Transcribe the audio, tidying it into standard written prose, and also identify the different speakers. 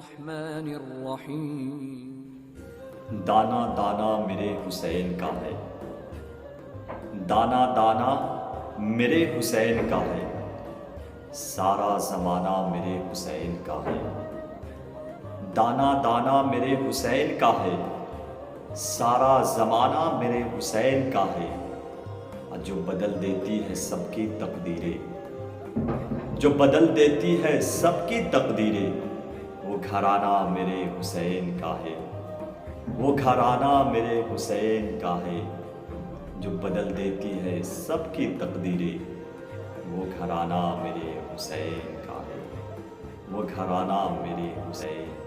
Speaker 1: الرحمن الرحیم۔
Speaker 2: دانا دانا میرے حسین کا ہے، دانا دانا میرے حسین کا ہے، سارا زمانہ میرے حسین کا ہے۔ دانا دانا میرے حسین کا ہے، سارا زمانہ میرے حسین کا ہے۔ جو بدل دیتی ہے سب کی تقدیریں، جو بدل دیتی ہے سب کی تقدیریں، وہ گھرانہ میرے حسین کا ہے، وہ گھرانہ میرے حسین کا ہے۔ جو بدل دیتی ہے سب کی تقدیریں، وہ گھرانہ میرے حسین کا ہے، وہ گھرانہ میرے حسین